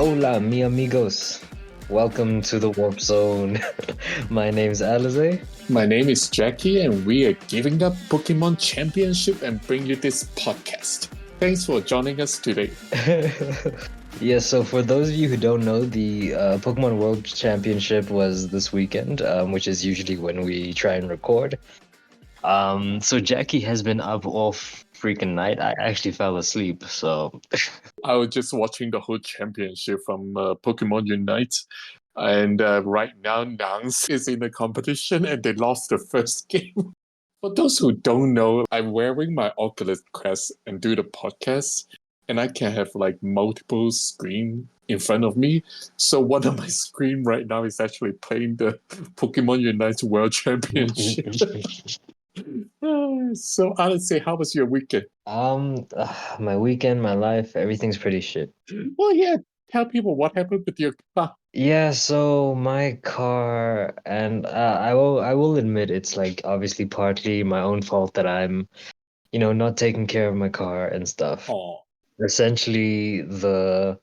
Hola, mi amigos. Welcome to the Warp Zone. My name's Alize. My name is Jackie, and we are giving up Pokemon Championship and bring you this podcast. Thanks for joining us today. Yes, so for those of you who don't know, the Pokemon World Championship was this weekend, which is usually when we try and record. So Jackie has been up all freaking night. I actually fell asleep, so I was just watching the whole championship from Pokemon Unite, and right now Nance is in the competition and they lost the first game. For those who don't know, I'm wearing my Oculus Quest and do the podcast, and I can have like multiple screen in front of me. So one of my screen right now is actually playing the Pokemon Unite World Championship. So I would say, how was your weekend? my weekend, my life, everything's pretty shit. Well, yeah, tell people what happened with your car. Yeah, so my car, and I will admit it's like obviously partly my own fault that I'm, not taking care of my car and stuff. Oh, Essentially, the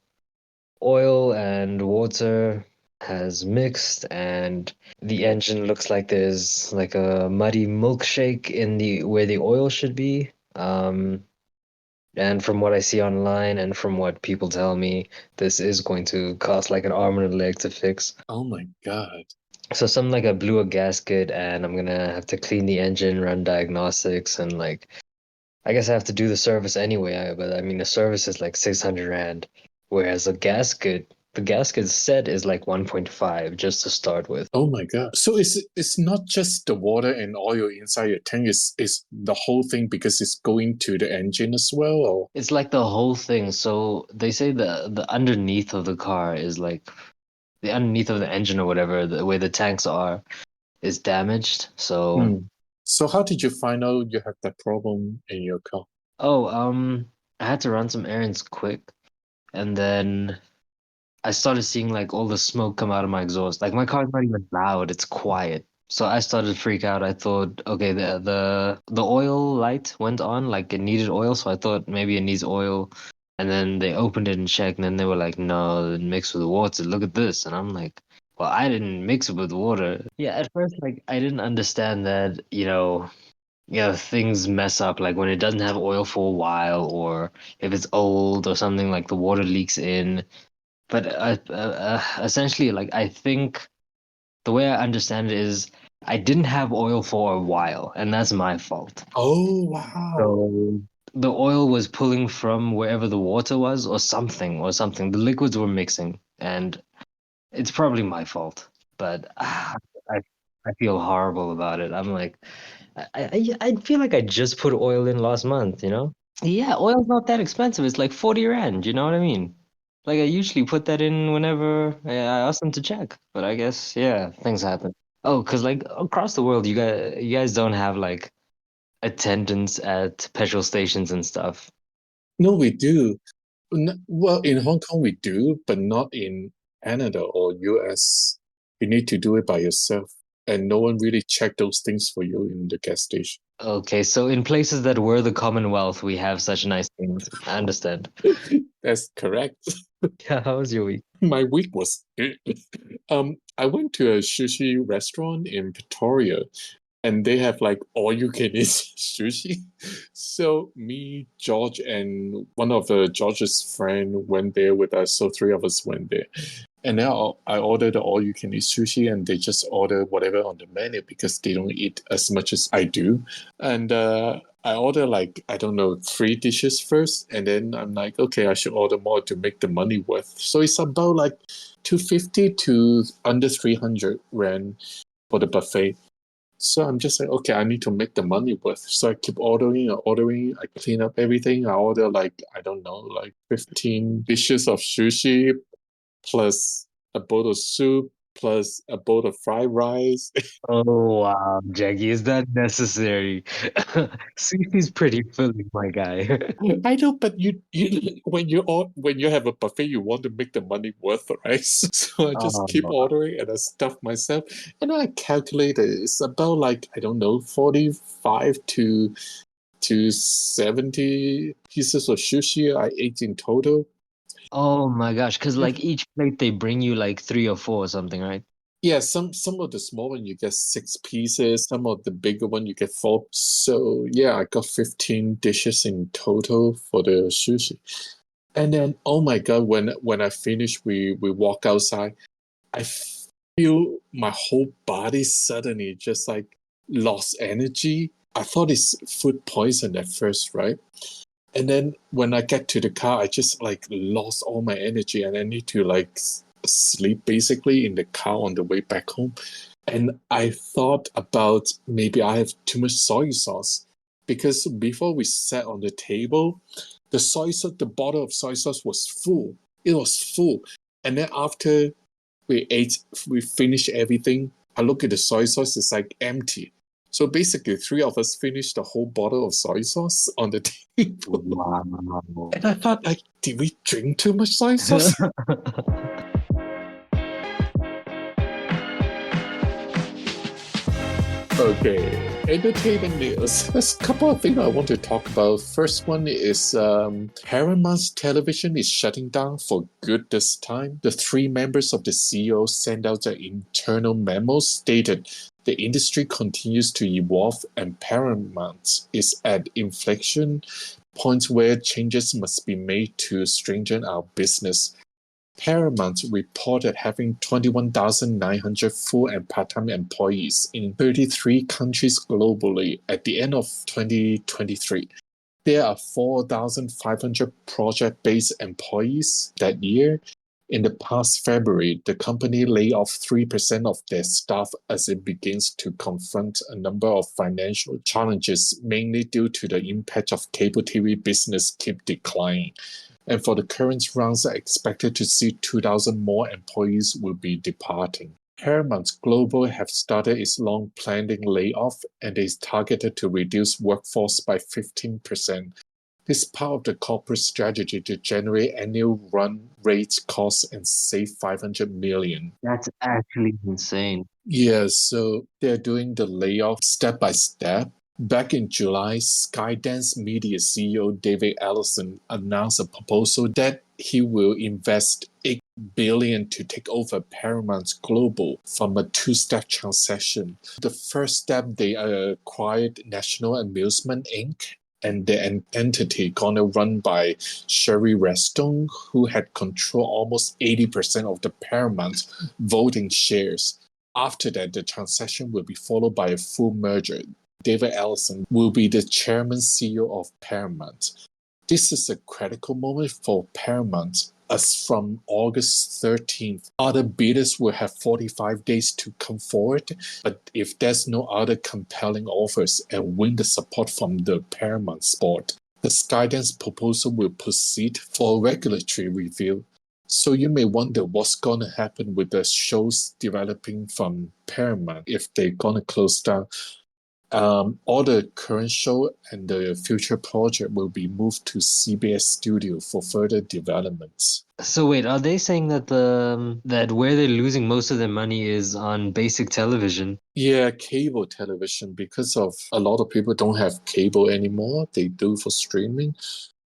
oil and water has mixed, and the engine looks like there's like a muddy milkshake in the where the oil should be. And from what I see online and from what people tell me, this is going to cost like an arm and a leg to fix. oh my God. So some like I blew a gasket and I'm gonna have to clean the engine, run diagnostics, and like I guess I have to do the service anyway. But I mean the service is like 600 rand, whereas the gasket set is like 1.5 just to start with. Oh my God. So it's not just the water and oil inside your tank, it's the whole thing because it's going to the engine as well, or It's like the whole thing. So they say the underneath of the car is like the underneath of the engine or whatever, the where the tanks are is damaged. So, Hmm. So how did you find out you have that problem in your car? oh, I had to run some errands quick, and then I started seeing like all the smoke come out of my exhaust. Like my car's not even loud, it's quiet. So I started to freak out. I thought, okay, the oil light went on, like it needed oil, so I thought maybe it needs oil. And then they opened it and checked, and then they were like, no, it mixed with water. Look at this. And I'm like, well, I didn't mix it with water. Yeah, at first, like I didn't understand that, things mess up, like when it doesn't have oil for a while, or if it's old or something, like the water leaks in. But essentially, like I think the way I understand it is I didn't have oil for a while, and that's my fault. Oh wow. So the oil was pulling from wherever the water was, or something, or something. The liquids were mixing, and it's probably my fault. But I feel horrible about it. I'm like, I feel like I just put oil in last month, you know? Yeah, oil's not that expensive. It's like 40 rand, you know what I mean? Like I usually put that in whenever I ask them to check, but I guess yeah, things happen. Oh, 'cause like across the world, you guys don't have like attendants at petrol stations and stuff. No, we do. Well, in Hong Kong we do, but not in Canada or US. You need to do it by yourself, and no one really check those things for you in the gas station. Okay, so in places that were the Commonwealth, we have such nice things. I understand. That's correct. Yeah, how was your week? My week was good. I went to a sushi restaurant in Pretoria, and they have like all you can eat sushi. So me, George, and one of George's friend went there with us. So three of us went there. And now I ordered the all you can eat sushi, and they just order whatever on the menu because they don't eat as much as I do. And I order like, I don't know, three dishes first. And then I'm like, okay, I should order more to make the money worth. So it's about like 250 to under 300 rand for the buffet. So I'm just like, okay, I need to make the money worth. So I keep ordering. I clean up everything. I order like, I don't know, like 15 dishes of sushi plus a bowl of soup plus a bowl of fried rice. Oh wow, Jackie, is that necessary? Sushi's pretty filling, my guy. I know, but you when you have a buffet, you want to make the money worth, right? So I just keep Oh, ordering and I stuff myself, and I calculated it's about like I don't know 45 to 70 pieces of sushi I ate in total. Oh my gosh, because like each plate they bring you like three or four or something, right? Yeah, some of the small one you get 6 pieces, some of the bigger one you get four. So yeah, I got 15 dishes in total for the sushi. And then oh my God, when I finish, we walk outside. I feel my whole body suddenly just like lost energy. I thought it's food poison at first, right? And then when I get to the car, I just like lost all my energy and I need to like sleep basically in the car on the way back home. And I thought about maybe I have too much soy sauce because before we sat on the table, the soy sauce, the bottle of soy sauce was full. It was full. And then after we finished everything, I look at the soy sauce, it's like empty. So basically, three of us finished the whole bottle of soy sauce on the table. Wow. And I thought, like, did we drink too much soy sauce? Okay, entertainment news. There's a couple of things I want to talk about. First one is Paramount's television is shutting down for good this time. The three members of the CEO sent out an internal memo stated the industry continues to evolve and Paramount is at inflection points where changes must be made to strengthen our business. Paramount reported having 21,900 full and part-time employees in 33 countries globally at the end of 2023. There are 4,500 project-based employees that year. In the past February, the company laid off 3% of their staff as it begins to confront a number of financial challenges, mainly due to the impact of cable TV business keep declining. And for the current rounds are expected to see 2,000 more employees will be departing. Paramount Global have started its long planning layoff and is targeted to reduce workforce by 15%. This is part of the corporate strategy to generate annual run rate costs and save 500 million. That's actually insane. Yeah, so they're doing the layoff step by step. Back in July, Skydance Media CEO David Ellison announced a proposal that he will invest 8 billion to take over Paramount Global from a two-step transaction. The first step, they acquired National Amusement Inc., and the entity gonna run by Sherry Redstone, who had control almost 80% of the Paramount voting shares. After that, the transaction will be followed by a full merger. David Ellison will be the chairman CEO of Paramount. This is a critical moment for Paramount, as from August 13th, other bidders will have 45 days to come forward. But if there's no other compelling offers and win the support from the Paramount board, the Skydance proposal will proceed for regulatory review. So you may wonder what's going to happen with the shows developing from Paramount if they're going to close down. All the current show and the future project will be moved to CBS Studio for further developments. So wait, are they saying that that where they're losing most of their money is on basic television? Yeah, cable television, because of a lot of people don't have cable anymore. They do for streaming.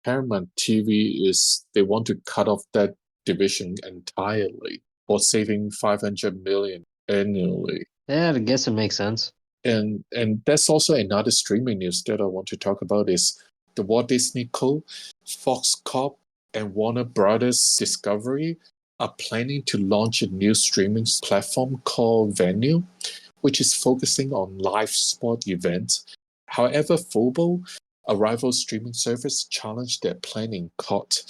Paramount TV is they want to cut off that division entirely for saving 500 million annually. Yeah, I guess it makes sense. And that's also another streaming news that I want to talk about is the Walt Disney Co., Fox Corp, and Warner Brothers Discovery are planning to launch a new streaming platform called Venue, which is focusing on live sport events. However, Fubo, a rival streaming service, challenged their plan in court.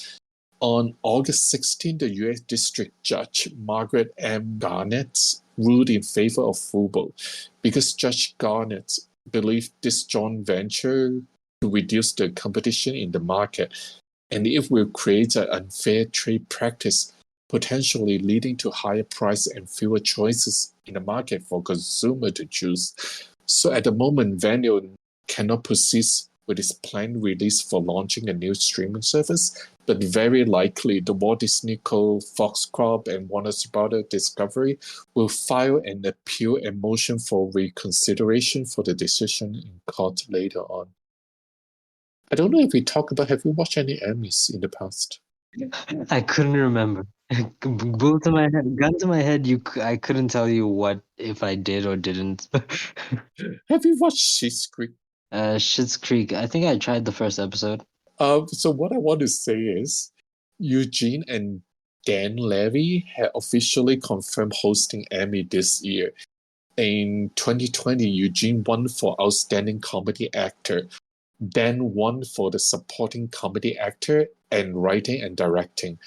On August 16, the U.S. District Judge Margaret M. Garnett ruled in favor of Fubo because Judge Garnett believed this joint venture to reduce the competition in the market, and it will create an unfair trade practice, potentially leading to higher price and fewer choices in the market for consumer to choose. So at the moment, Venue cannot proceed with its planned release for launching a new streaming service, but very likely the Walt Disney Co., Fox Corp, and Warner Brothers Discovery will file an appeal and motion for reconsideration for the decision in court later on. I don't know if we talk about, have you watched any Emmys in the past? I couldn't remember. Bullet to my head, gun to my head. I couldn't tell you what if I did or didn't. Have you watched Schitt's Creek? Schitt's Creek. I think I tried the first episode. So what I want to say is Eugene and Dan Levy have officially confirmed hosting Emmy this year. In 2020, Eugene won for Outstanding Comedy Actor, Dan won for the Supporting Comedy Actor and Writing and Directing,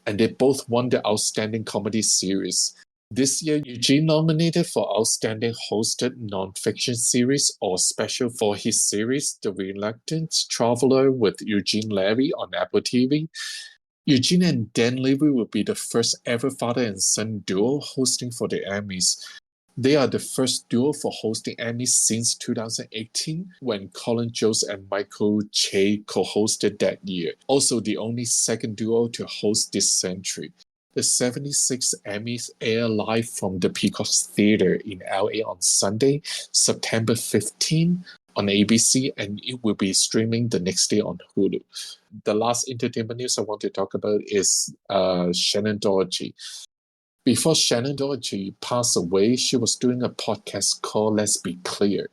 and they both won the Outstanding Comedy Series. This year, Eugene nominated for Outstanding Hosted Nonfiction Series or Special for his series The Reluctant Traveler with Eugene Levy on Apple TV. Eugene and Dan Levy will be the first ever father and son duo hosting for the Emmys. They are the first duo for hosting Emmys since 2018, when Colin Jost and Michael Che co-hosted that year. Also, the only second duo to host this century. The 76th Emmys air live from the Peacock's Theater in LA on Sunday, September 15 on ABC, and it will be streaming the next day on Hulu. The last entertainment news I want to talk about is Shannen Doherty. Before Shannen Doherty passed away, she was doing a podcast called Let's Be Clear.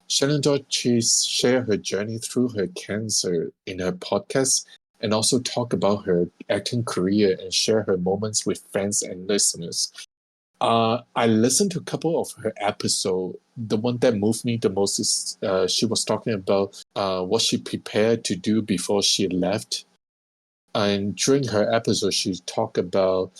Shannen Doherty shared her journey through her cancer in her podcast and also talk about her acting career and share her moments with fans and listeners. I listened to a couple of her episodes. The one that moved me the most is she was talking about what she prepared to do before she left. And during her episode, she talked about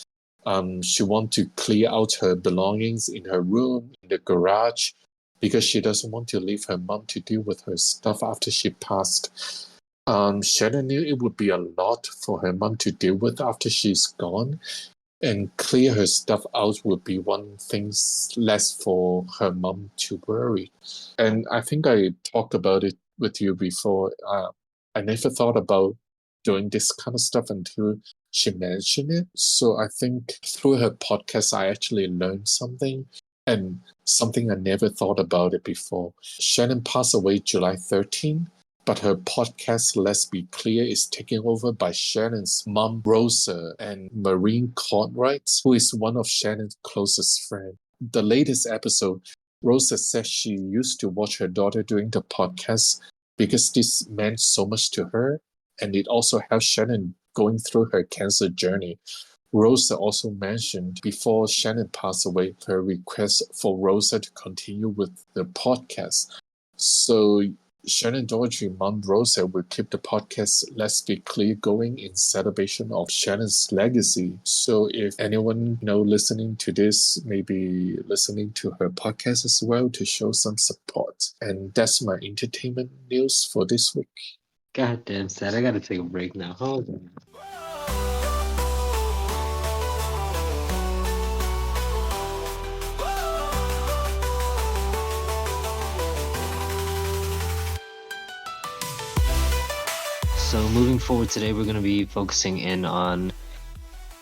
she wants to clear out her belongings in her room, in the garage, because she doesn't want to leave her mom to deal with her stuff after she passed. Shannon knew it would be a lot for her mom to deal with after she's gone, and clear her stuff out would be one thing less for her mom to worry. And I think I talked about it with you before. I never thought about doing this kind of stuff until she mentioned it. So I think through her podcast, I actually learned something, and something I never thought about it before. Shannon passed away July 13, but her podcast, Let's Be Clear, is taken over by Shannon's mom, Rosa, and Maureen Cartwright, who is one of Shannon's closest friends. The latest episode, Rosa says she used to watch her daughter doing the podcast because this meant so much to her, and it also helped Shannon going through her cancer journey. Rosa also mentioned before Shannon passed away her request for Rosa to continue with the podcast. So Shannen Doherty, mom Rosa, will keep the podcast Let's Be Clear going in celebration of Shannon's legacy. So if anyone listening to this, maybe listening to her podcast as well to show some support. And that's my entertainment news for this week. God damn, sad. I gotta take a break now. Hold on. So moving forward today, we're going to be focusing in on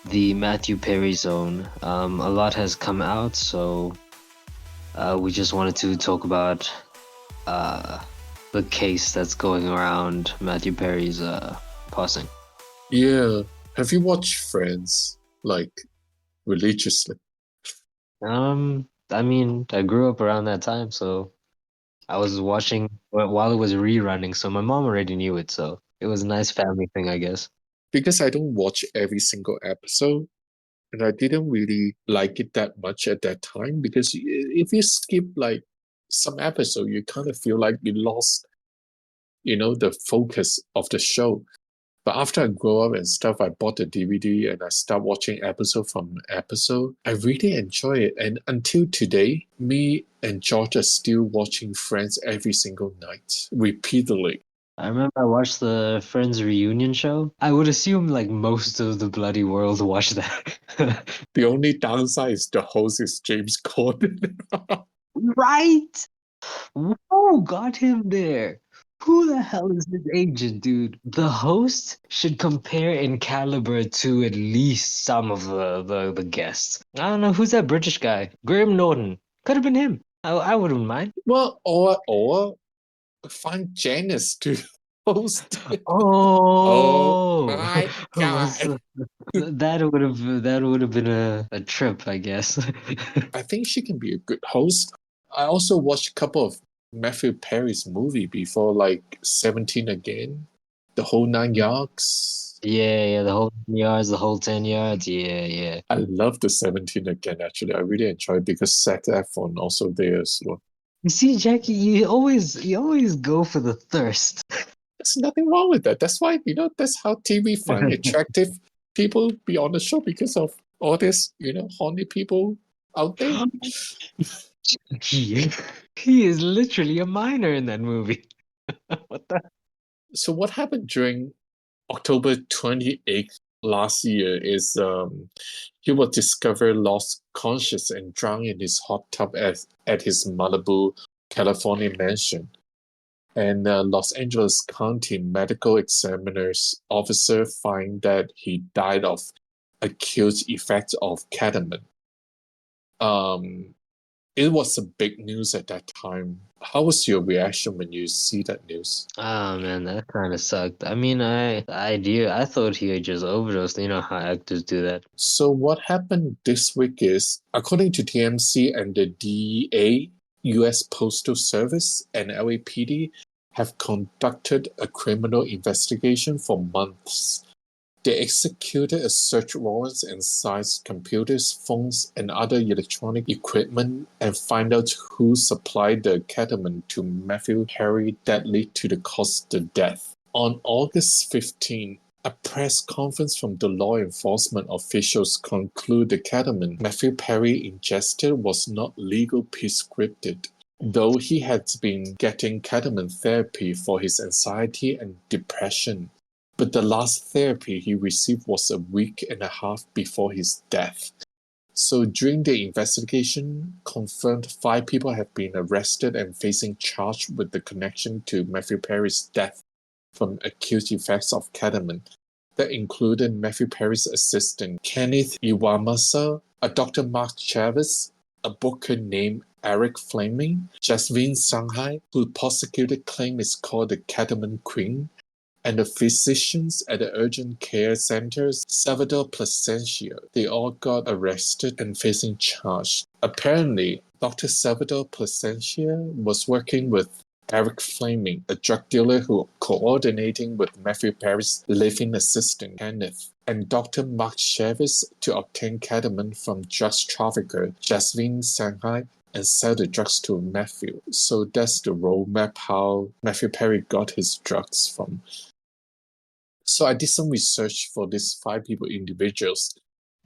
the Matthew Perry zone. A lot has come out, so we just wanted to talk about the case that's going around Matthew Perry's passing. Yeah. Have you watched Friends, like, religiously? I mean, I grew up around that time, so I was watching while it was rerunning, so my mom already knew it, so it was a nice family thing, I guess. Because I don't watch every single episode, and I didn't really like it that much at that time, because if you skip like some episode, you kind of feel like you lost, the focus of the show. But after I grow up and stuff, I bought the DVD and I start watching episode from episode. I really enjoy it. And until today, me and George are still watching Friends every single night, repeatedly. I remember I watched the Friends reunion show. I would assume like most of the bloody world watched that. The only downside is the host is James Corden. Right? Who got him there? Who the hell is this agent, dude? The host should compare in caliber to at least some of the guests. I don't know, who's that British guy? Graham Norton. Could have been him. I wouldn't mind. Well, or find Janice to host. Oh Oh, my was God. that would have been a trip, I guess. I think she can be a good host. I also watched a couple of Matthew Perry's movie before, like 17 Again, The Whole Nine Yards. Yeah, yeah, the whole 10 yards, the whole 10 yards. Yeah, yeah. I love the 17 Again, actually. I really enjoy it because Zac Efron also there as well. You see, Jackie, you always go for the thirst. There's nothing wrong with that. That's why, that's how TV find attractive people be on the show because of all this, horny people out there. He, he is literally a minor in that movie. What the? So what happened during October 28th last year is he was discovered lost conscious and drowned in his hot tub at his Malibu, California mansion. And Los Angeles County medical examiner's officer find that he died of acute effects of ketamine. Um, it was a big news at that time. How was your reaction when you see that news? Oh man, that kind of sucked. I mean, I thought he had just overdosed. You know how actors do that. So what happened this week is, according to TMC and the DEA, U.S. Postal Service, and LAPD, have conducted a criminal investigation for months. They executed a search warrant and seized computers, phones, and other electronic equipment and find out who supplied the ketamine to Matthew Perry that led to the cause of the death. On August 15, a press conference from the law enforcement officials conclude the ketamine Matthew Perry ingested was not legal prescribed, though he had been getting ketamine therapy for his anxiety and depression. But the last therapy he received was a week and a half before his death. So during the investigation, confirmed 5 people have been arrested and facing charge with the connection to Matthew Perry's death from acute effects of ketamine. That included Matthew Perry's assistant, Kenneth Iwamasa, a Dr. Mark Chavez, a booker named Eric Fleming, Jasmine Shanghai, who prosecuted claim is called the ketamine queen, and the physicians at the urgent care centers, Salvador Placencia. They all got arrested and facing charge. Apparently, Dr. Salvador Placencia was working with Eric Fleming, a drug dealer who coordinating with Matthew Perry's living assistant, Kenneth, and Dr. Mark Chavez to obtain ketamine from drug trafficker Jasmine Shanghai and sell the drugs to Matthew. So that's the roadmap how Matthew Perry got his drugs from. So I did some research for these 5 people individuals.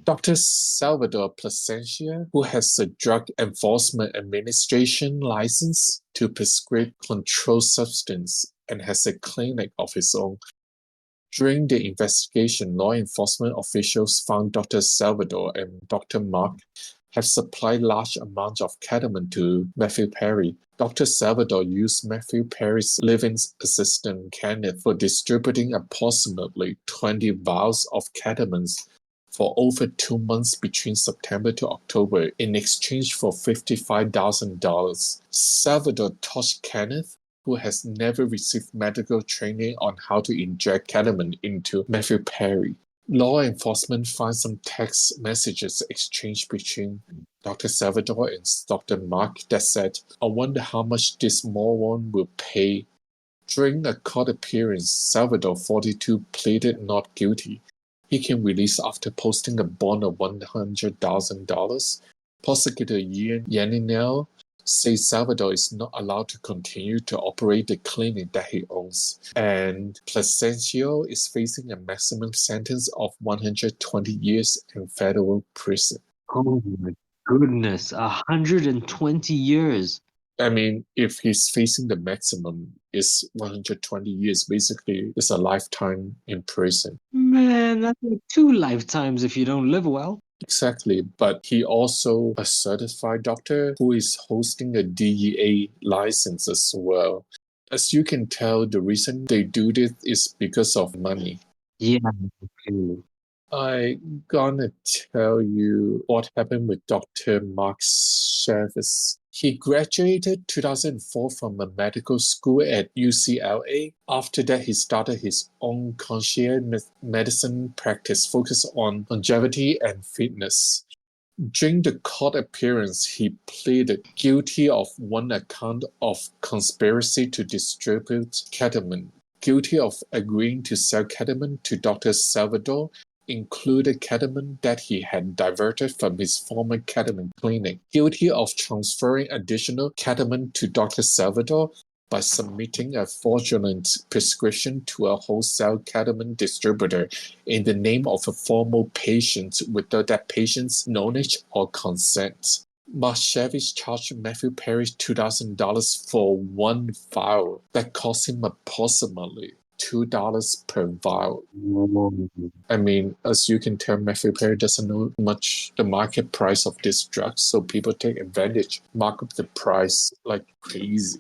Dr. Salvador Placencia, who has a Drug Enforcement Administration license to prescribe controlled substance and has a clinic of his own. During the investigation, law enforcement officials found Dr. Salvador and Dr. Mark have supplied large amounts of ketamine to Matthew Perry. Dr. Salvador used Matthew Perry's living assistant Kenneth for distributing approximately 20 vials of ketamine for over 2 months between September to October in exchange for $55,000. Salvador taught Kenneth, who has never received medical training on how to inject ketamine into Matthew Perry. Law enforcement found some text messages exchanged between Dr. Salvador and Dr. Mark that said, "I wonder how much this moron will pay." During a court appearance, Salvador, 42, pleaded not guilty. He came released after posting a bond of $100,000. Prosecutor Ian Yaninel says Salvador is not allowed to continue to operate the clinic that he owns, and Placencio is facing a maximum sentence of 120 years in federal prison. Oh my goodness, 120 years. I mean, if he's facing the maximum is 120 years, basically it's a lifetime in prison. Man, that's like 2 lifetimes if you don't live well. Exactly, but he also a certified doctor who is hosting a DEA license as well. As you can tell, the reason they do this is because of money. Yeah, clearly. I'm gonna tell you what happened with Dr. Mark Chavez. He graduated 2004 from a medical school at UCLA. After that, he started his own concierge medicine practice focused on longevity and fitness. During the court appearance, he pleaded guilty of one account of conspiracy to distribute ketamine, guilty of agreeing to sell ketamine to Dr. Salvador, included ketamine that he had diverted from his former ketamine clinic, guilty of transferring additional ketamine to Dr. Salvador by submitting a fraudulent prescription to a wholesale ketamine distributor in the name of a former patient without that patient's knowledge or consent. Marshevich charged Matthew Perry $2,000 for one vial. That cost him approximately $2 per vial. I mean, as you can tell, Matthew Perry doesn't know much the market price of this drug, so people take advantage, mark up the price like crazy.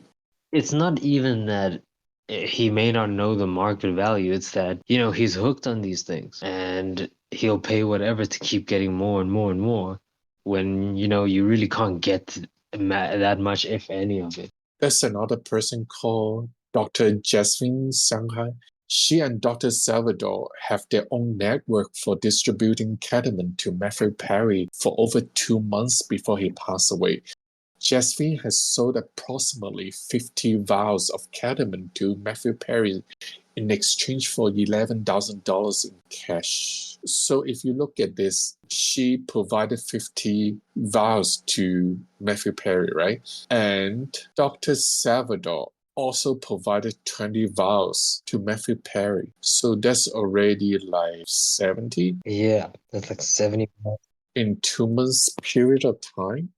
It's not even that he may not know the market value. It's that, he's hooked on these things and he'll pay whatever to keep getting more and more and more when, you really can't get that much, if any of it. There's another person called Dr. Jasmine Shanghai. She and Dr. Salvador have their own network for distributing ketamine to Matthew Perry for over 2 months before he passed away. Jasmine has sold approximately 50 vials of ketamine to Matthew Perry in exchange for $11,000 in cash. So if you look at this, she provided 50 vials to Matthew Perry, right? And Dr. Salvador also provided 20 vials to Matthew Perry. So that's already like 70. Yeah, that's like 70. In 2 months period of time.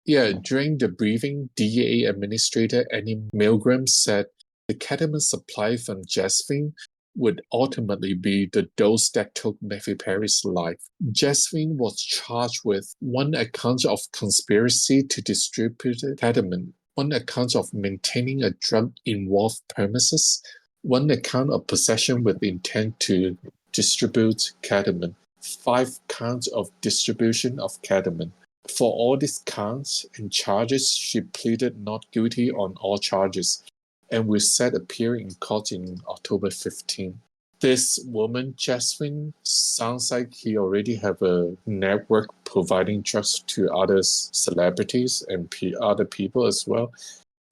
Yeah, during the briefing, DEA Administrator Annie Milgram said the ketamine supply from Jasmine would ultimately be the dose that took Matthew Perry's life. Jasmine was charged with one account of conspiracy to distribute ketamine, one account of maintaining a drug-involved premises, one account of possession with intent to distribute ketamine, 5 counts of distribution of ketamine. For all these counts and charges, she pleaded not guilty on all charges and will set appear in court in October 15. This woman, Jasmine, sounds like he already have a network providing drugs to other celebrities and other people as well.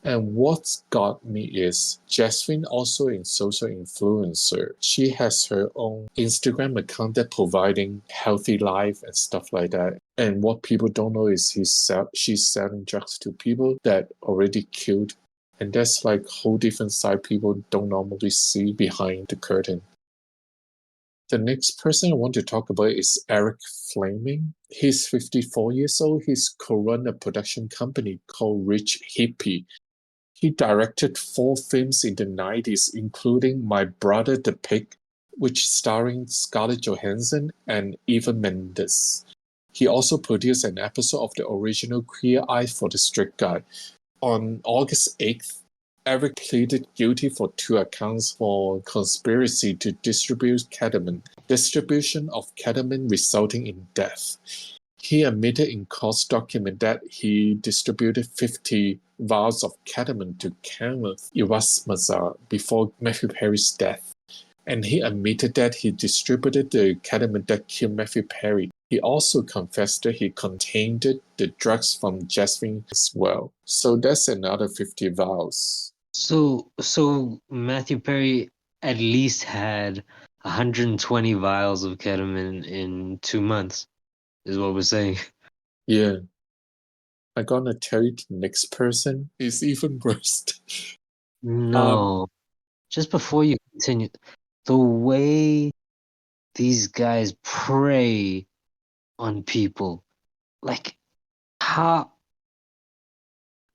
And what got me is Jasmine also a social influencer. She has her own Instagram account that providing healthy life and stuff like that. And what people don't know is she's selling drugs to people that already killed. And that's like whole different side people don't normally see behind the curtain. The next person I want to talk about is Eric Fleming. He's 54 years old. He's co-run a production company called Rich Hippie. He directed 4 films in the 90s, including My Brother the Pig, which starring Scarlett Johansson and Eva Mendes. He also produced an episode of the original Queer Eye for the Straight Guy. On August 8th, Eric pleaded guilty for 2 accounts for conspiracy to distribute ketamine, distribution of ketamine resulting in death. He admitted in court document that he distributed 50 vials of ketamine to Kenneth Iwasmaza before Matthew Perry's death. And he admitted that he distributed the ketamine that killed Matthew Perry. He also confessed that he contained the drugs from Jasmine as well. So that's another 50 vials. So Matthew Perry at least had 120 vials of ketamine in 2 months, is what we're saying. Yeah. I'm gonna tell you the next person is even worse. No, just before you continue, the way these guys prey on people, like how,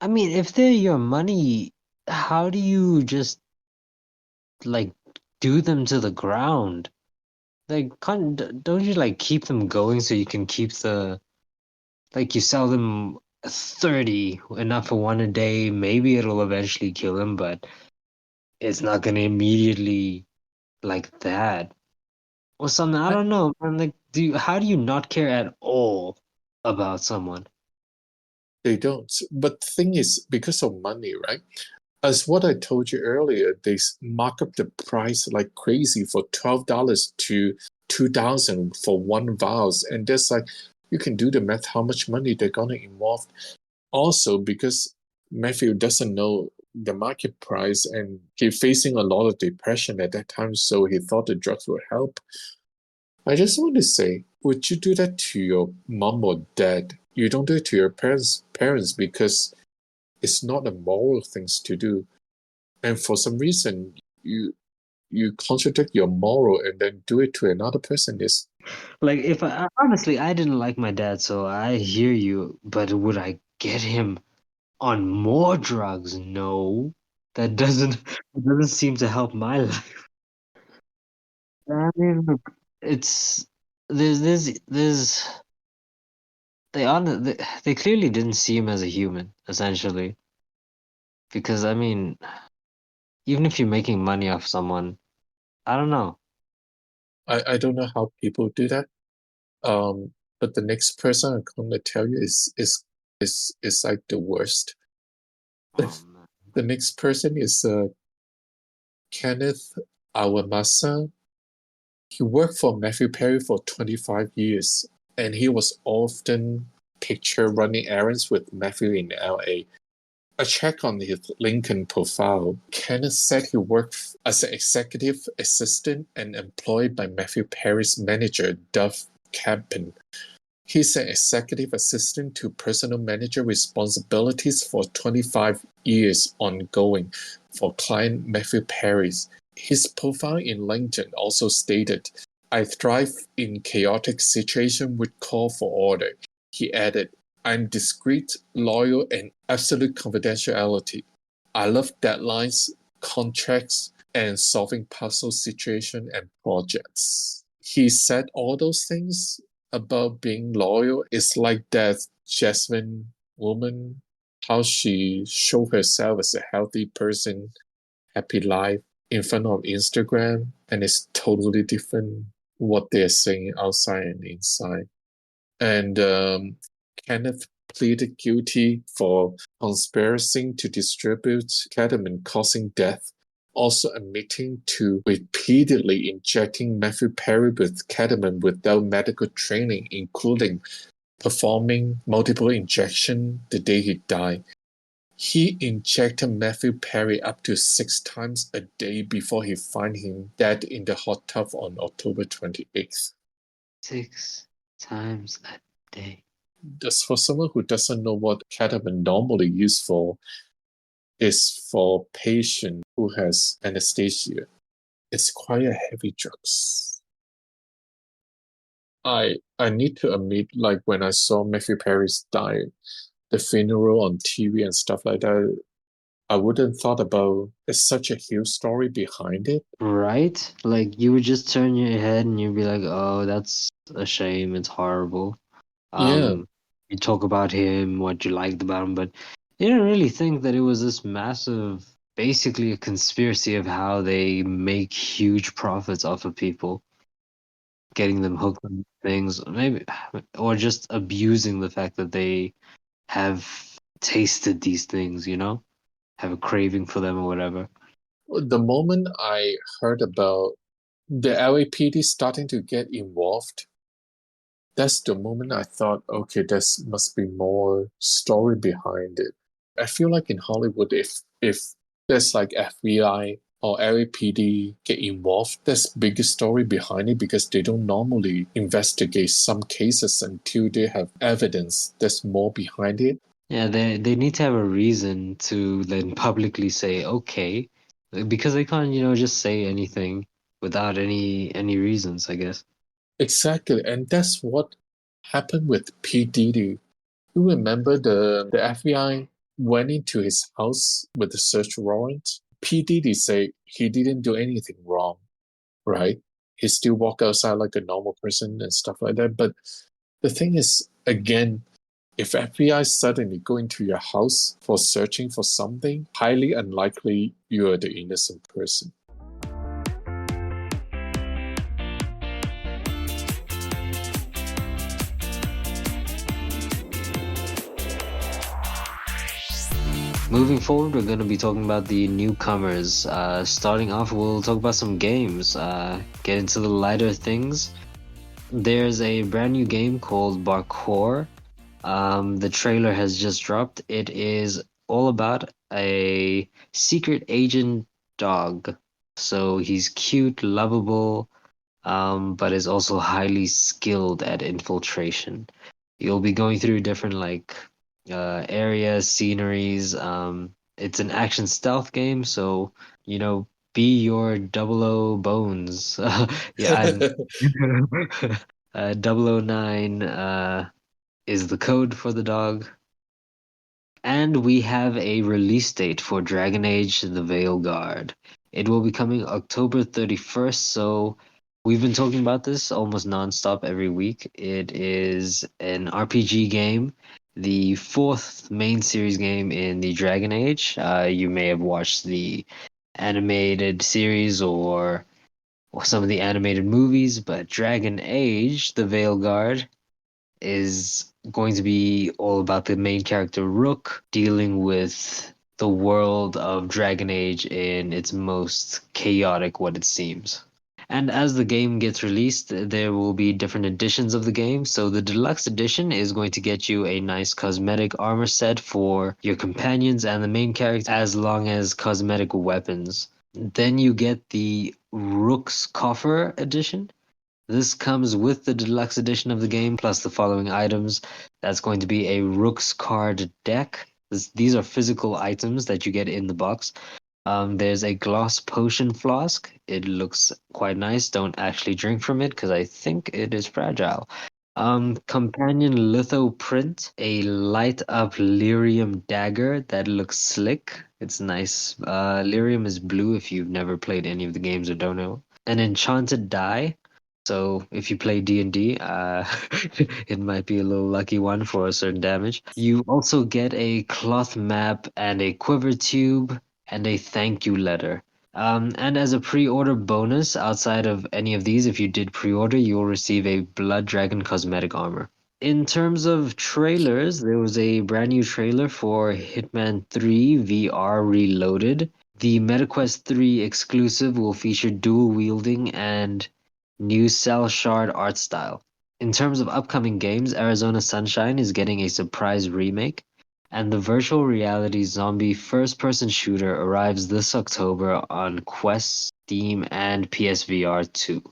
I mean, if they're your money, how do you just like do them to the ground? Like, don't you like keep them going so you can keep like you sell them 30, enough for one a day. Maybe it'll eventually kill them, but it's not gonna immediately like that or something. I don't know, man. Like, how do you not care at all about someone? They don't. But the thing is, because of money, right? As what I told you earlier, they mark up the price like crazy for $12 to 2,000 for one vase. And that's like, you can do the math how much money they're going to involve. Also, because Matthew doesn't know the market price and he's facing a lot of depression at that time, so he thought the drugs would help. I just want to say, would you do that to your mom or dad? You don't do it to your parents because it's not a moral thing to do. And for some reason, you contradict your moral and then do it to another person. Is Like, if honestly, I didn't like my dad, so I hear you, but would I get him on more drugs? No. That doesn't seem to help my life. I mean, look, it's there's they clearly didn't see him as a human, essentially. Because I mean, even if you're making money off someone, I don't know. I don't know how people do that. But the next person I'm going to tell you is like the worst. Oh man. The next person is Kenneth Awamasa. He worked for Matthew Perry for 25 years, and he was often pictured running errands with Matthew in LA. A check on his LinkedIn profile, Kenneth said he worked as an executive assistant and employed by Matthew Perry's manager, Duff Campin. He's an executive assistant to personal manager responsibilities for 25 years ongoing for client Matthew Perry's. His profile in LinkedIn also stated, I thrive in chaotic situation with call for order. He added, I'm discreet, loyal, and absolute confidentiality. I love deadlines, contracts, and solving puzzle situation and projects. He said all those things about being loyal. It's like that Jasmine woman, how she showed herself as a healthy person, happy life in front of Instagram, and it's totally different what they're saying outside and inside. And Kenneth pleaded guilty for conspiracy to distribute ketamine causing death, also admitting to repeatedly injecting Matthew Perry with ketamine without medical training, including performing multiple injections the day he died. He injected Matthew Perry up to 6 times a day before he found him dead in the hot tub on October 28th. 6 times a day. Just for someone who doesn't know what ketamine normally used for, is for patient who has anesthesia. It's quite a heavy drugs. I need to admit, like when I saw Matthew Perry's die, the funeral on TV and stuff like that, I wouldn't thought about there's such a huge story behind it. Right? Like, you would just turn your head and you'd be like, "Oh, that's a shame. It's horrible." Yeah, Um, you talk about him, what you liked about him, but you didn't really think that it was this massive, basically a conspiracy of how they make huge profits off of people, getting them hooked on things, maybe, or just abusing the fact that they have tasted these things, have a craving for them or whatever. the moment I heard about the LAPD starting to get involved, that's the moment I thought, okay, there must be more story behind it. I feel like in Hollywood, if there's like FBI or LAPD get involved, there's bigger story behind it because they don't normally investigate some cases until they have evidence. There's more behind it. Yeah, they need to have a reason to then publicly say, okay, because they can't, just say anything without any reasons, I guess. Exactly, and that's what happened with P. Diddy. You remember the FBI went into his house with a search warrant? P. Diddy say he didn't do anything wrong, right? He still walk outside like a normal person and stuff like that. But the thing is, again, if FBI suddenly go into your house for searching for something, highly unlikely you are the innocent person. moving forward, we're going to be talking about the newcomers. Starting off, we'll talk about some games, get into the lighter things. There's a brand new game called Barcore. The trailer has just dropped. It is all about a secret agent dog. So he's cute, lovable, but is also highly skilled at infiltration. You'll be going through different areas, sceneries. It's an action stealth game, so be your double O bones. Yeah, and 009 is the code for the dog. And we have a release date for Dragon Age The Veil Guard. It will be coming October 31st, so we've been talking about this almost nonstop every week. It is an RPG game, the fourth main series game in the Dragon Age. You may have watched the animated series or some of the animated movies, but Dragon Age The Veil Guard is going to be all about the main character Rook dealing with the world of Dragon Age in its most chaotic what it seems. And as the game gets released, there will be different editions of the game. So the deluxe edition is going to get you a nice cosmetic armor set for your companions and the main character, as long as cosmetic weapons. Then you get the Rook's Coffer edition. This comes with the deluxe edition of the game, plus the following items. That's going to be a Rook's card deck. These are physical items that you get in the box. There's a gloss potion flask. It looks quite nice. Don't actually drink from it because I think it is fragile. Companion litho print, a light up lyrium dagger that looks slick. It's nice. Lyrium is blue if you've never played any of the games or don't know. An enchanted die. So if you play D&D, it might be a little lucky one for a certain damage. You also get a cloth map and a quiver tube and a thank you letter. And as a pre-order bonus, outside of any of these, if you did pre-order, you will receive a Blood Dragon cosmetic armor. In terms of trailers, there was a brand new trailer for Hitman 3 VR Reloaded. The MetaQuest 3 exclusive will feature dual wielding and new cell shard art style. In terms of upcoming games, Arizona Sunshine is getting a surprise remake, and the virtual reality zombie first person shooter arrives this October on Quest, Steam, and PSVR 2.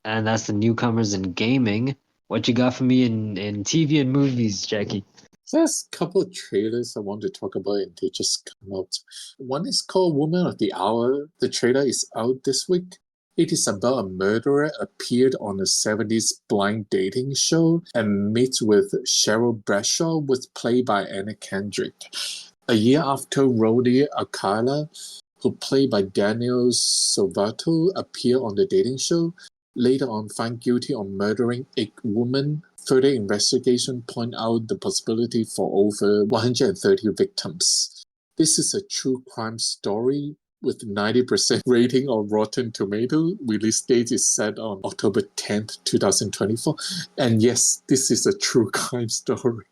And that's the newcomers in gaming. What you got for me in TV and movies, Jackie? There's a couple of trailers I want to talk about, and they just come out. One is called Woman of the Hour. The trailer is out this week. It is about a murderer appeared on a 70s blind dating show and meets with Cheryl Bradshaw, was played by Anna Kendrick. A year after Rodi Akala, who played by Daniel Sovato, appeared on the dating show, later on found guilty on murdering a woman. Further investigation point out the possibility for over 130 victims. This is a true crime story with 90% rating on Rotten Tomato. Release date is set on October 10th, 2024. And yes, this is a true crime story.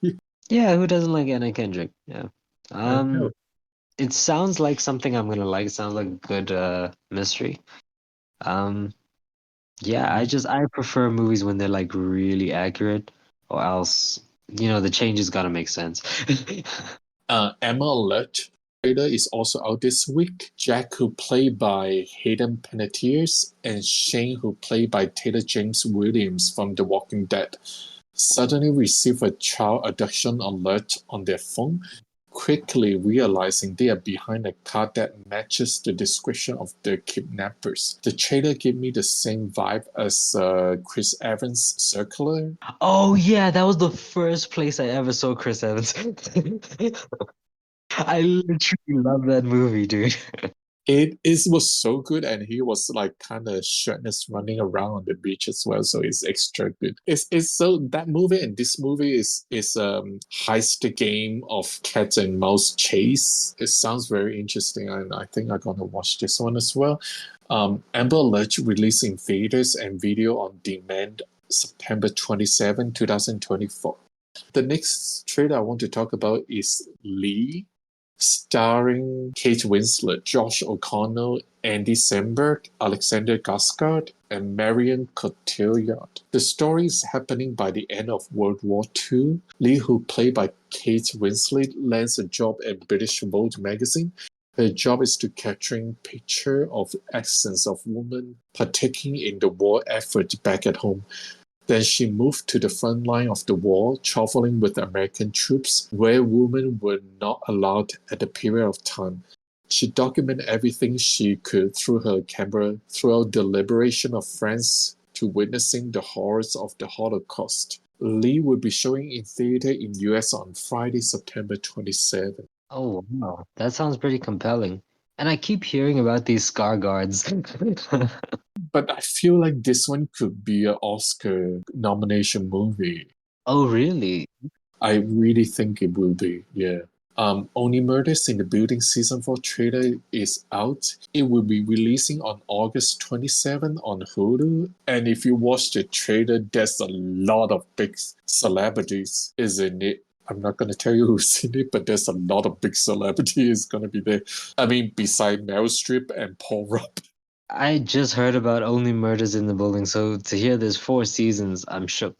Yeah, who doesn't like Anna Kendrick? Yeah. I know. It sounds like something I'm gonna like. It sounds like a good mystery. Um, yeah, I prefer movies when they're like really accurate, or else the changes gotta make sense. Emma Alert trailer is also out this week. Jack, who played by Hayden Panettiere, and Shane, who played by Taylor James Williams from The Walking Dead, suddenly receive a child abduction alert on their phone, quickly realizing they are behind a car that matches the description of the kidnappers. The trailer gave me the same vibe as Chris Evans' Circular. Oh yeah, that was the first place I ever saw Chris Evans. I literally love that movie, dude. It was so good, and he was like kind of shirtless running around on the beach as well, so it's extra good. It's so that movie and this movie is heist game of cat and mouse chase. It sounds very interesting, and I think I'm gonna watch this one as well. Amber Alert released in theaters and video on demand September 27, 2024. The next trailer I want to talk about is Lee. starring Kate Winslet, Josh O'Connell, Andy Samberg, Alexander Skarsgård, and Marion Cotillard. The story is happening by the end of World War II. Lee, who played by Kate Winslet, lands a job at British Vogue magazine. Her job is to capturing picture of accents of women partaking in the war effort back at home. Then she moved to the front line of the war, traveling with American troops, where women were not allowed at the period of time. She documented everything she could through her camera throughout the liberation of France to witnessing the horrors of the Holocaust. Lee will be showing in theater in US on Friday, September 27. Oh, wow. That sounds pretty compelling. And I keep hearing about these scar guards. But I feel like this one could be an Oscar nomination movie. Oh, really? I really think it will be, yeah. Only Murders in the Building season 4 trailer is out. It will be releasing on August 27 on Hulu. And if you watch the trailer, there's a lot of big celebrities is in it. I'm not going to tell you who's in it, but there's a lot of big celebrities going to be there. I mean, beside Meryl Streep and Paul Rudd. I just heard about Only Murders in the Building, so to hear there's 4 seasons, I'm shook.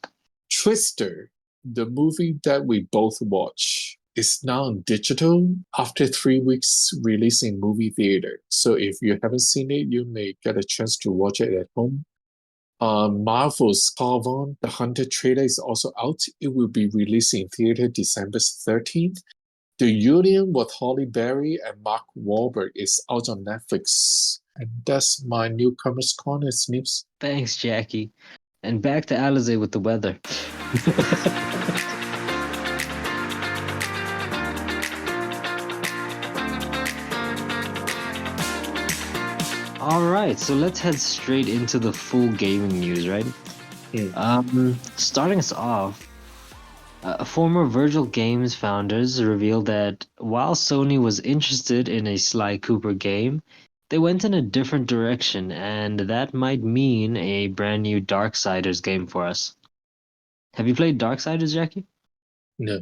Twister, the movie that we both watch, is now on digital after 3 weeks release in movie theater. So if you haven't seen it, you may get a chance to watch it at home. Marvel's Carvon, the Hunter trailer is also out. It will be released in theater December 13th. The Union with Holly Berry and Mark Wahlberg is out on Netflix. And that's my Newcomers Corner snips. Thanks, Jackie. And back to Alizé with the weather. All right, so let's head straight into the full gaming news, right? Starting us off, former Virgil Games founders revealed that while Sony was interested in a Sly Cooper game, they went in a different direction, and that might mean a brand new Darksiders game for us. Have you played Darksiders, Jackie? No.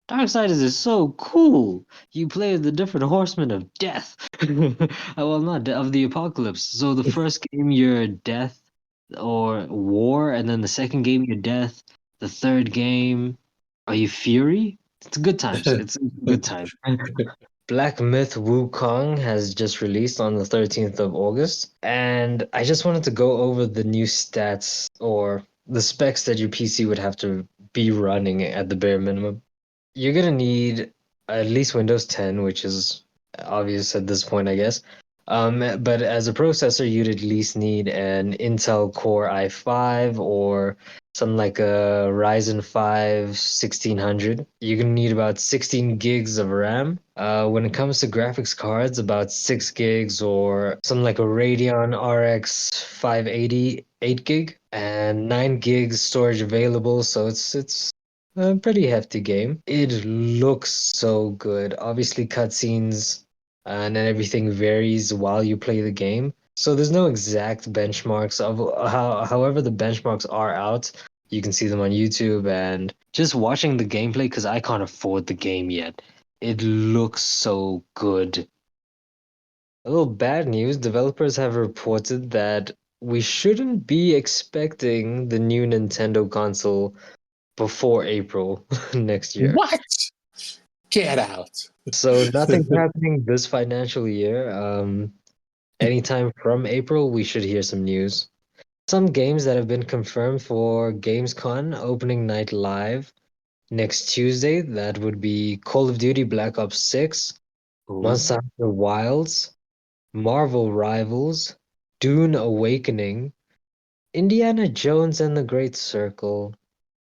Darksiders is so cool. You play the different horsemen of death. Well, not of the apocalypse. So the first game you're death or war, and then the second game you're death. The third game, are you fury? It's good times. It's a good time. Black Myth Wukong has just released on the 13th of August, and I just wanted to go over the new stats or the specs that your PC would have to be running at the bare minimum. You're gonna need at least Windows 10, which is obvious at this point, I guess. But as a processor, you'd at least need an Intel Core i5 or something like a Ryzen 5 1600. You're gonna need about 16 gigs of RAM. When it comes to graphics cards, about 6 gigs or something like a Radeon RX 580 8 gig and 9 gigs storage available. So it's a pretty hefty game. It looks so good. Obviously, cutscenes and then everything varies while you play the game. So there's no exact benchmarks of however the benchmarks are out. You can see them on YouTube and just watching the gameplay because I can't afford the game yet. It looks so good. A little bad news, developers have reported that we shouldn't be expecting the new Nintendo console before April next year. What? Get out. So nothing's happening this financial year. Anytime from April, we should hear some news. Some games that have been confirmed for Gamescom opening night live next Tuesday. That would be Call of Duty Black Ops 6, Monster Hunter Wilds, Marvel Rivals, Dune Awakening, Indiana Jones and the Great Circle,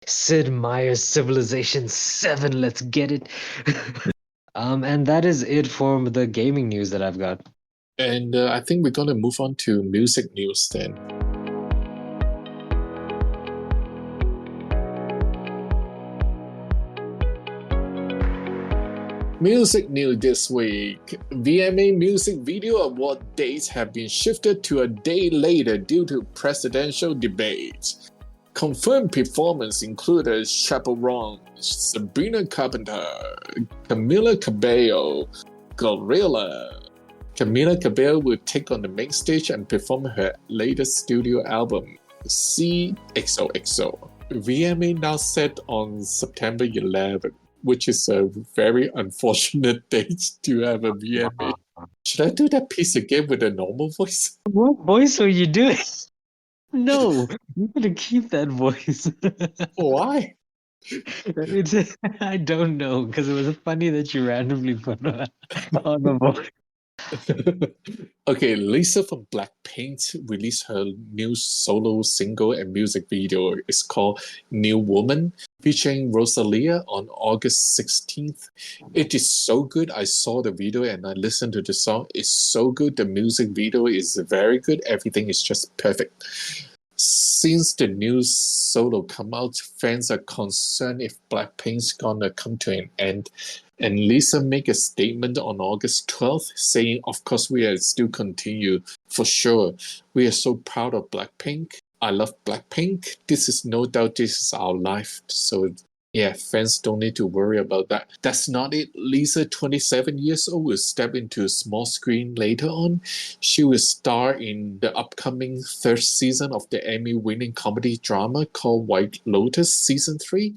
Sid Meier's Civilization 7. Let's get it. And that is it for the gaming news that I've got. And I think we're going to move on to music news then. Music news this week. VMA Music Video Award dates have been shifted to a day later due to presidential debates. Confirmed performance included Chaperone, Sabrina Carpenter, Camila Cabello, Gorilla. Camila Cabello will take on the main stage and perform her latest studio album, CXOXO. VMA now set on September 11th, which is a very unfortunate date to have a VMA. Should I do that piece again with a normal voice? What voice are you doing? No, you gotta keep that voice. Why? It's I don't know because it was funny that you randomly put on the voice. Okay, Lisa from Blackpink released her new solo single and music video. It's called New Woman, featuring Rosalia on August 16th. It is so good. I saw the video and I listened to the song. It's so good. The music video is very good. Everything is just perfect. Since the new solo come out, fans are concerned if Blackpink's gonna come to an end. And Lisa make a statement on August 12th saying, of course, we are still continue for sure. We are so proud of Blackpink. I love Blackpink. This is no doubt this is our life. So yeah, fans don't need to worry about that. That's not it. Lisa, 27 years old, will step into a small screen later on. She will star in the upcoming third season of the Emmy-winning comedy drama called White Lotus Season 3.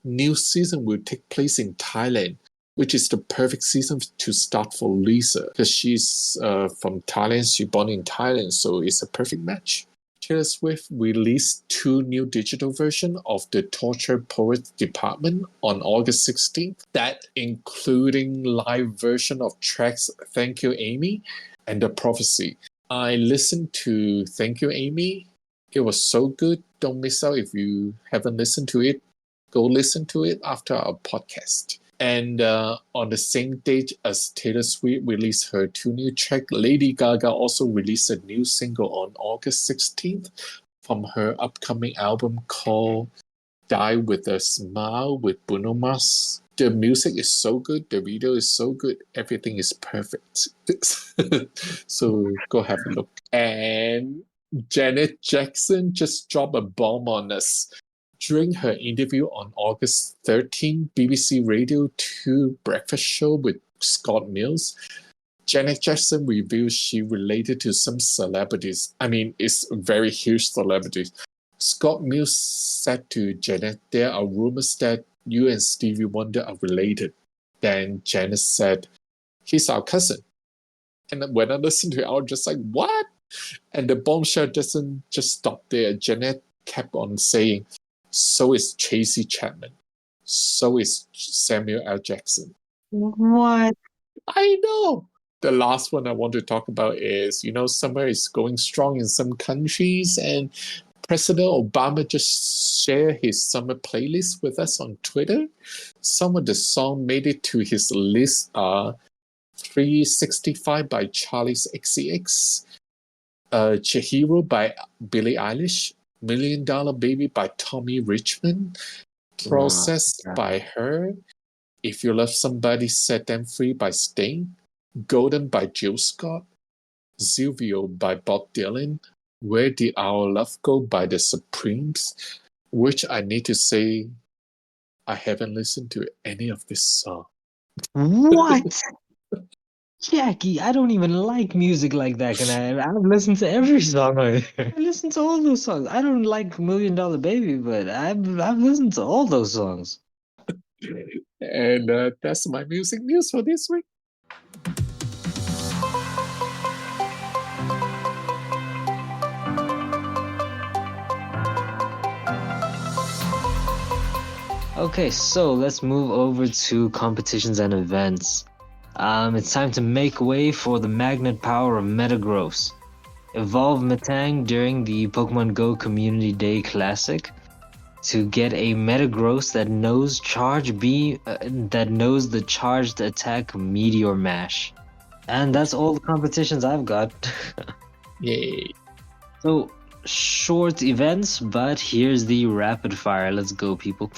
New season will take place in Thailand, which is the perfect season to start for Lisa because she's from Thailand. She's born in Thailand, so it's a perfect match. Taylor Swift released 2 new digital versions of the Torture Poets Department on August 16th, that including live version of tracks Thank You Amy and The Prophecy. I listened to Thank You Amy. It was so good. Don't miss out if you haven't listened to it. Go listen to it after our podcast. And on the same date as Taylor Swift released her 2 new tracks, Lady Gaga also released a new single on August 16th from her upcoming album called Die With A Smile with Bruno Mars. The music is so good, the video is so good, everything is perfect. So go have a look. And Janet Jackson just dropped a bomb on us. During her interview on August 13, BBC Radio 2 Breakfast Show with Scott Mills, Janet Jackson revealed she related to some celebrities. I mean, it's very huge celebrities. Scott Mills said to Janet, there are rumors that you and Stevie Wonder are related. Then Janet said, he's our cousin. And when I listened to it, I was just like, what? And the bombshell doesn't just stop there. Janet kept on saying, so is Tracy Chapman. So is Samuel L. Jackson. What? I know. The last one I want to talk about is, summer is going strong in some countries, and President Obama just shared his summer playlist with us on Twitter. Some of the songs made it to his list are 365 by Charlie's XCX, Chihiro by Billie Eilish, $1 Million Baby by Tommy Richmond, Process by Her, If You Love Somebody, Set Them Free by Sting, Golden by Jill Scott, Silvio by Bob Dylan, Where Did Our Love Go by The Supremes, which I need to say I haven't listened to any of this song. What? Jackie, I don't even like music like that, and I've listened to every song on there. I listened to all those songs. I don't like $1 Million Baby, but I've listened to all those songs. And that's my music news for this week. Okay, so let's move over to competitions and events. It's time to make way for the magnet power of Metagross. Evolve Metang during the Pokemon Go Community Day Classic to get a Metagross that knows the charged attack Meteor Mash. And that's all the competitions I've got. Yay. So, short events, but here's the rapid fire. Let's go, people.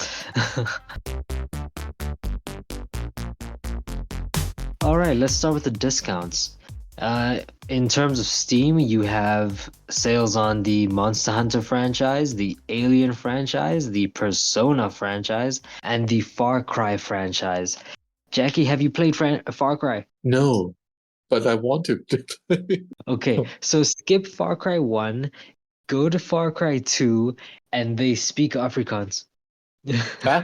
Alright, let's start with the discounts. In terms of Steam, you have sales on the Monster Hunter franchise, the Alien franchise, the Persona franchise, and the Far Cry franchise. Jackie, have you played Far Cry? No, but I want to play. Okay, so skip Far Cry 1, go to Far Cry 2, and they speak Afrikaans. Huh?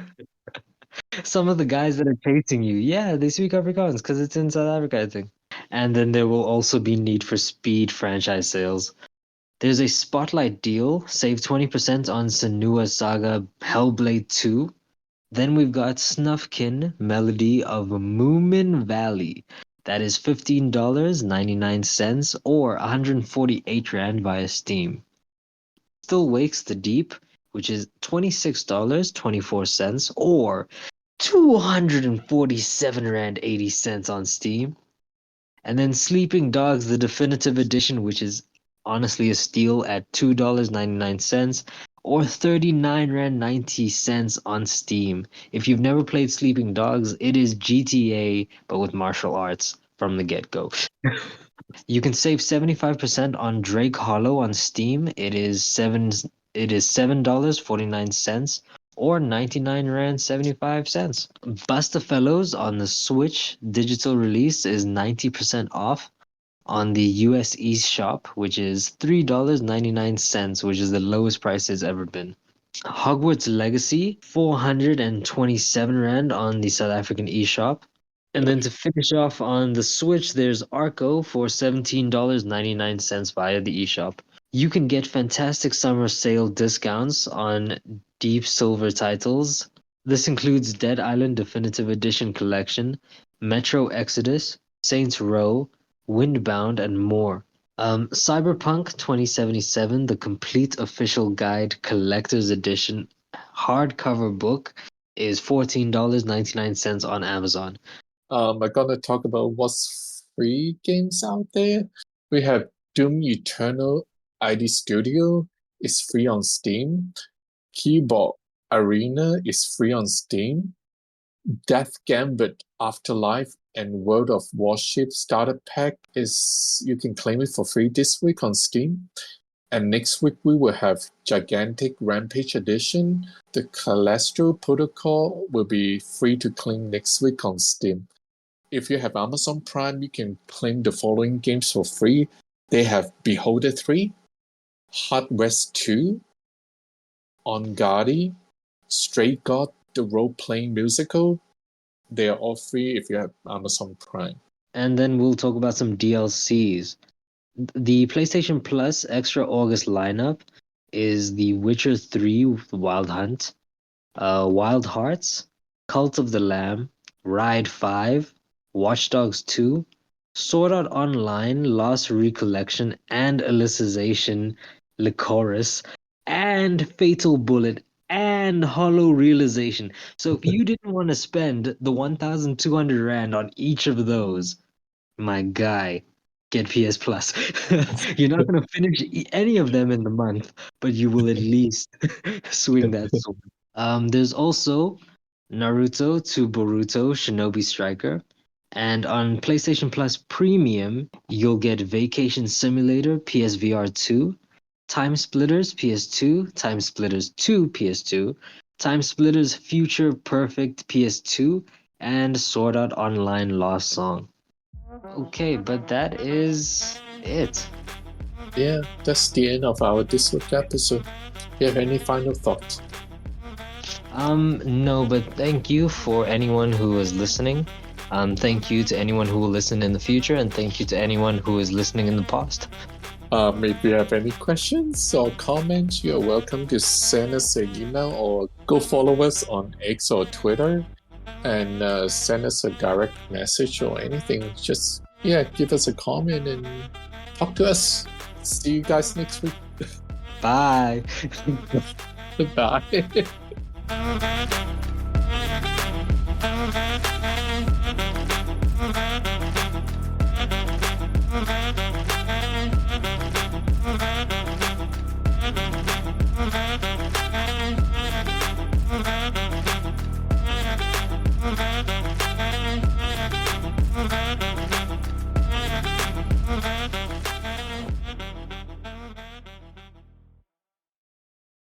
Some of the guys that are chasing you, yeah, they speak Afrikaans because it's in South Africa, I think. And then there will also be Need for Speed franchise sales. There's a spotlight deal, save 20% on Senua Saga Hellblade 2. Then we've got Snufkin Melody of Moomin Valley. That is $15.99 or 148 Rand via Steam. Still Wakes the Deep, which is $26.24 or 247 Rand 80 cents on Steam. And then Sleeping Dogs, the definitive edition, which is honestly a steal at $2.99 or 39 Rand 90 cents on Steam. If you've never played Sleeping Dogs, it is GTA but with martial arts from the get-go. You can save 75% on Drake Hollow on Steam. It is $7.49 or 99 Rand 75 cents. Buster Fellows on the Switch digital release is 90% off on the US East shop, which is $3.99, which is the lowest price it's ever been. Hogwarts Legacy, 427 Rand on the South African eShop. And then to finish off on the Switch, there's Arco for $17.99 via the eShop. You can get fantastic summer sale discounts on deep silver titles. This includes Dead Island Definitive Edition Collection, Metro Exodus, Saints Row, Windbound, and more. Cyberpunk 2077, the complete official guide collector's edition hardcover book is $14.99 on Amazon. I'm gonna talk about what's free games out there. We have Doom Eternal ID Studio is free on Steam. Keyboard Arena is free on Steam. Death Gambit Afterlife and World of Warship Starter Pack is you can claim it for free this week on Steam. And next week we will have Gigantic Rampage Edition. The Calastro Protocol will be free to claim next week on Steam. If you have Amazon Prime, you can claim the following games for free. They have Beholder 3, Hot West 2, On Guardy, Stray God, the role-playing musical. They are all free if you have Amazon Prime. And then we'll talk about some DLCs. The PlayStation Plus Extra August lineup is The Witcher 3 Wild Hunt, Wild Hearts, Cult of the Lamb, Ride 5, Watch Dogs 2, Sword Art Online, Lost Recollection, and Alicization, Lycoris, and Fatal Bullet, and Hollow Realization. So if you didn't want to spend the 1,200 Rand on each of those, my guy, get PS Plus. You're not going to finish any of them in the month, but you will at least swing that sword. There's also Naruto to Boruto Shinobi Striker. And on PlayStation Plus Premium, you'll get Vacation Simulator PSVR 2, Time Splitters PS2, Time Splitters 2 PS2, Time Splitters Future Perfect PS2, and Sword Art Online Lost Song. Okay, but that is it. Yeah, that's the end of our this week episode. Do you have any final thoughts? No, but thank you for anyone who is listening. Thank you to anyone who will listen in the future, and thank you to anyone who is listening in the past. If you have any questions or comments, you're welcome to send us an email or go follow us on X or Twitter and send us a direct message or anything. Just, give us a comment and talk to us. See you guys next week. Bye. Bye. Thank you.